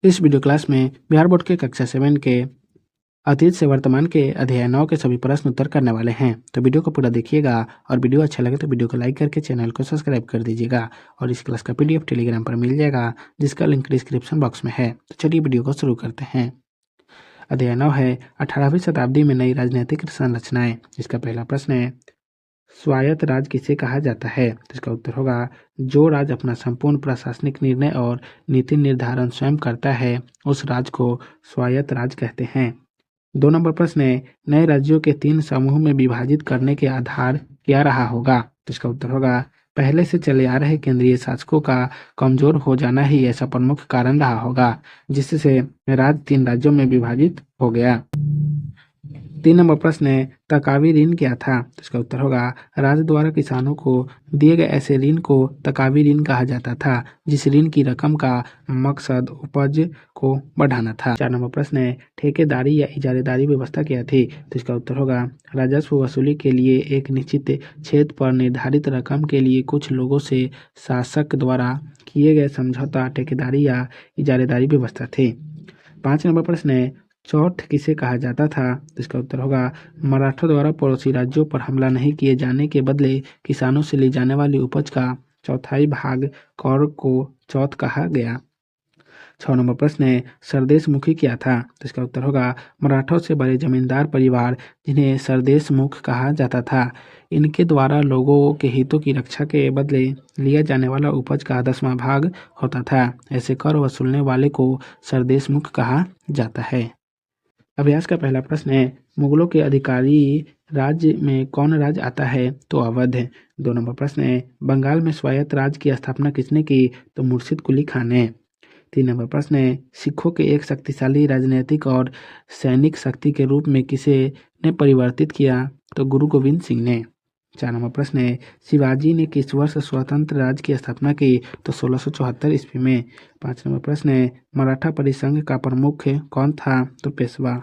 इस video class में Bihar board के कक्षा 7 के अतीत से वर्तमान के अध्याय 9 के सभी प्रश्न उत्तर करने वाले हैं। तो वीडियो को पूरा देखिएगा और वीडियो अच्छा लगे तो वीडियो को लाइक करके चैनल को सब्सक्राइब कर दीजिएगा। और इस क्लास का PDF टेलीग्राम पर मिल जाएगा, जिसका लिंक डिस्क्रिप्शन बॉक्स में है। तो चलिए वीडियो को शुरू करते हैं। अध्याय 9 है 18वीं शताब्दी में नई राजनीतिक संरचनाएं। इसका पहला प्रश्न है, स्वायत्त राज किसे कहा जाता है? तो इसका उत्तर होगा, जो राज्य अपना संपूर्ण प्रशासनिक निर्णय और नीति निर्धारण स्वयं करता है उस राज्य को स्वायत्त राज कहते हैं। 2 नंबर प्रश्न है, नए राज्यों के 3 समूह में विभाजित करने के आधार क्या रहा होगा? तो इसका उत्तर होगा, पहले से चले आ रहे केंद्रीय शासकों का कमजोर हो जाना ही ऐसा प्रमुख कारण रहा होगा, जिससे राज्य 3 राज्यों में विभाजित हो गया। 3 नंबर प्रश्न है, तकावी ऋण क्या था? तो इसका उत्तर होगा, राज्य द्वारा किसानों को दिए गए ऐसे ऋण को तकावी ऋण कहा जाता था, जिस ऋण की रकम का मकसद उपज को बढ़ाना था। 4 नंबर प्रश्न है, ठेकेदारी या इजारेदारी व्यवस्था क्या थी? तो इसका उत्तर होगा, राजस्व वसूली के लिए एक निश्चित क्षेत्र पर निर्धारित रकम के लिए कुछ लोगों से शासक द्वारा किए गए समझौता ठेकेदारी या इजारेदारी व्यवस्था थी। 5 नंबर प्रश्न है, चौथ किसे कहा जाता था? तो इसका उत्तर होगा, मराठों द्वारा पड़ोसी राज्यों पर हमला नहीं किए जाने के बदले किसानों से ली जाने वाली उपज का चौथाई भाग कर को चौथ कहा गया। 6 नंबर प्रश्न है, सरदेशमुखी क्या था? तो इसका उत्तर होगा, मराठों से बड़े जमींदार परिवार जिन्हें सरदेशमुख कहा जाता था, इनके द्वारा लोगों के हितों की रक्षा के बदले लिया जाने वाला उपज का 10वां भाग होता था। ऐसे कर वसूलने वाले को सरदेशमुख कहा जाता है। अभ्यास का पहला प्रश्न है, मुगलों के अधिकारी राज्य में कौन राज्य आता है? तो अवध है। 2 नंबर प्रश्न है, बंगाल में स्वायत्त राज्य की स्थापना किसने की? तो मुर्शिद कुली खान ने। 3 नंबर प्रश्न है, सिखों के एक शक्तिशाली राजनीतिक और सैनिक शक्ति के रूप में किसे ने परिवर्तित किया? तो गुरु गोविंद सिंह ने। 4 नंबर प्रश्न है, शिवाजी ने किस वर्ष स्वतंत्र राज्य की स्थापना की? तो 1674 ईस्वी में। 5 नंबर प्रश्न है, मराठा परिसंघ का प्रमुख कौन था? तो पेशवा।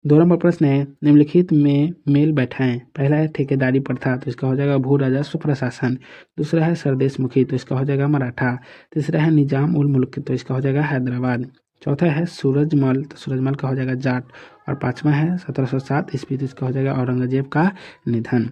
2 नंबर प्रश्न है, निम्नलिखित में मेल बैठाएं। पहला है ठेकेदारी प्रथा, तो इसका हो जाएगा भू राजस्व प्रशासन। दूसरा है सरदेशमुखी, तो इसका हो जाएगा मराठा। तीसरा है निजाम उल मुल्क, तो इसका हो जाएगा हैदराबाद। चौथा है सूरजमल, तो सूरजमल का हो जाएगा जाट। और 5वां है 1707 ईस्वी, तो इसका हो जाएगा औरंगजेब का निधन।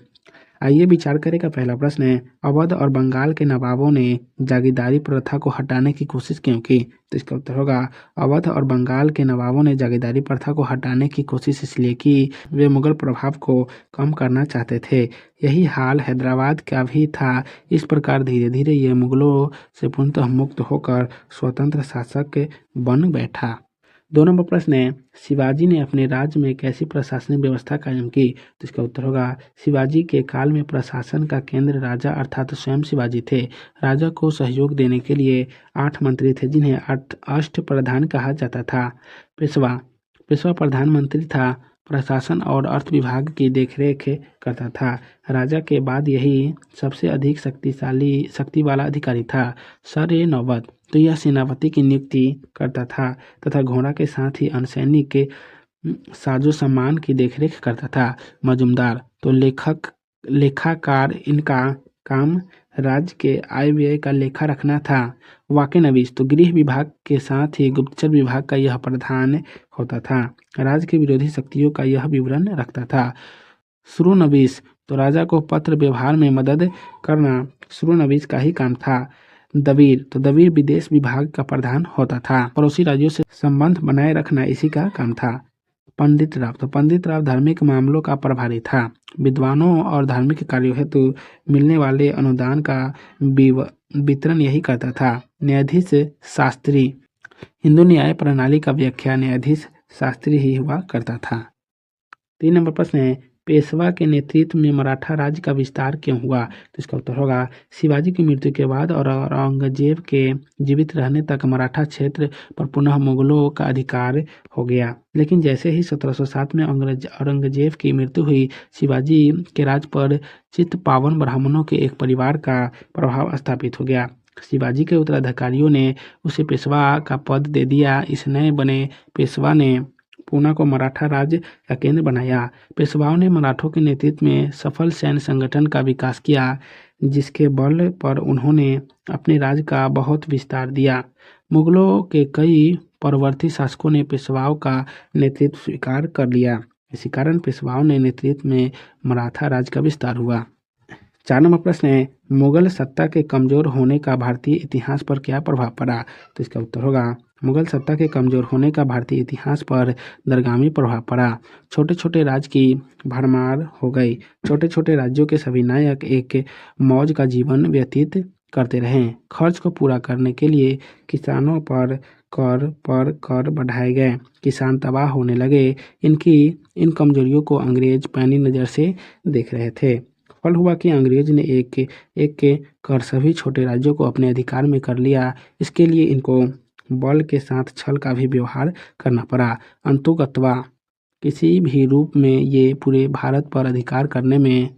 आइए विचार करें का पहला प्रश्न है, अवध और बंगाल के नवाबों ने जागीरदारी प्रथा को हटाने की कोशिश क्यों की? तो इसका उत्तर होगा, अवध और बंगाल के नवाबों ने जागीरदारी प्रथा को हटाने की कोशिश इसलिए की वे मुगल प्रभाव को कम करना चाहते थे। यही हाल हैदराबाद का भी था। इस प्रकार धीरे धीरे ये मुगलों से पूर्णतः मुक्त होकर स्वतंत्र शासक बन बैठा। 2 नंबर प्रश्न है, शिवाजी ने अपने राज्य में कैसी प्रशासनिक व्यवस्था कायम की? तो इसका उत्तर होगा, शिवाजी के काल में प्रशासन का केंद्र राजा अर्थात स्वयं शिवाजी थे। राजा को सहयोग देने के लिए 8 मंत्री थे, जिन्हें अष्ट प्रधान कहा जाता था। पेशवा पेशवा प्रधानमंत्री था, प्रशासन और अर्थ विभाग की देखरेख करता था। राजा के बाद यही सबसे अधिक शक्ति वाला अधिकारी था। सर ए नौबत, तो यह सेनापति की नियुक्ति करता था तथा घोड़ा के साथ ही अनुसैनिक के साजो सामान की देखरेख करता था। मजूमदार, तो लेखाकार, इनका काम राज्य के आय व्यय का लेखा रखना था। वाक्य नवीस, तो गृह विभाग के साथ ही गुप्तचर विभाग का यह प्रधान होता था। राज्य की विरोधी शक्तियों का यह विवरण रखता था। श्रुनवीस, तो राजा को पत्र व्यवहार में मदद करना श्रुनवीस का ही काम था। दबीर, तो दबीर विदेश विभाग का प्रधान होता था। पड़ोसी राज्यों से संबंध बनाए रखना इसी का काम था। पंडित राव, तो पंडित राव धार्मिक मामलों का प्रभारी था। विद्वानों और धार्मिक कार्यों हेतु मिलने वाले अनुदान का वितरण यही करता था। न्यायाधीश शास्त्री, हिंदू न्याय प्रणाली का व्याख्या न्यायाधीश शास्त्री ही हुआ करता था। 3 नंबर प्रश्न है, पेशवा के नेतृत्व में मराठा राज्य का विस्तार क्यों हुआ? तो इसका उत्तर होगा, शिवाजी की मृत्यु के बाद और औरंगजेब के जीवित रहने तक मराठा क्षेत्र पर पुनः मुगलों का अधिकार हो गया। लेकिन जैसे ही 1707 में औरंगजेब की मृत्यु हुई, शिवाजी के राज पर चित्तपावन ब्राह्मणों के एक परिवार का प्रभाव स्थापित हो गया। शिवाजी के उत्तराधिकारियों ने उसे पेशवा का पद दे दिया। इस नए बने पेशवा ने पूना को मराठा राज्य का केंद्र बनाया। पेशवाओं ने मराठों के नेतृत्व में सफल सैन्य संगठन का विकास किया। जिसके बल पर उन्होंने अपने राज्य का बहुत विस्तार दिया। मुगलों के कई परवर्ती शासकों ने पेशवाओं का नेतृत्व स्वीकार कर लिया। इसी कारण पेशवाओं ने नेतृत्व में मराठा राज्य का विस्तार हुआ। 4 नंबर प्रश्न है, मुगल सत्ता के कमजोर होने का भारतीय इतिहास पर क्या प्रभाव पड़ा? तो इसका उत्तर होगा मुगल सत्ता के कमजोर होने का भारतीय इतिहास पर दूरगामी प्रभाव पड़ा। छोटे छोटे राज्य की भरमार हो गई। छोटे छोटे राज्यों के सभी नायक एक मौज का जीवन व्यतीत करते रहे। खर्च को पूरा करने के लिए किसानों पर कर बढ़ाए गए। किसान तबाह होने लगे। इन कमजोरियों को अंग्रेज पैनी नज़र से देख रहे थे। फल हुआ कि अंग्रेज ने एक के कर सभी छोटे राज्यों को अपने अधिकार में कर लिया। इसके लिए इनको बल के साथ छल का भी व्यवहार करना पड़ा। अंततः किसी भी रूप में ये पूरे भारत पर अधिकार करने में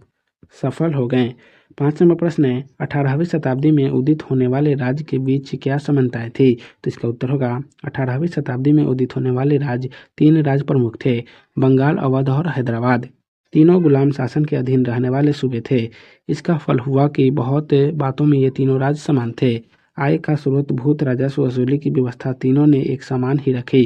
सफल हो गए। 5 नंबर प्रश्न है, 18वीं शताब्दी में उदित होने वाले राज्य के बीच क्या समानताएं थी? तो इसका उत्तर होगा 18वीं शताब्दी में उदित होने वाले राज्य 3 राज्य प्रमुख थे, बंगाल, अवध और हैदराबाद। तीनों गुलाम शासन के अधीन रहने वाले सूबे थे। इसका फल हुआ कि बहुत बातों में ये तीनों राज्य समान थे। आय का स्रोत, भूत, राजस्व वसूली की व्यवस्था तीनों ने एक समान ही रखी।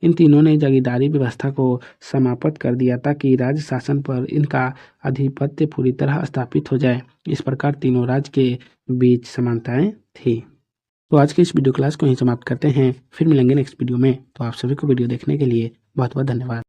इन तीनों ने जागीरदारी व्यवस्था को समाप्त कर दिया ताकि राज्य शासन पर इनका आधिपत्य पूरी तरह स्थापित हो जाए। इस प्रकार तीनों राज्य के बीच समानताएं थी। तो आज के इस वीडियो क्लास को यहीं समाप्त करते हैं। फिर मिलेंगे नेक्स्ट वीडियो में। तो आप सभी को वीडियो देखने के लिए बहुत बहुत धन्यवाद।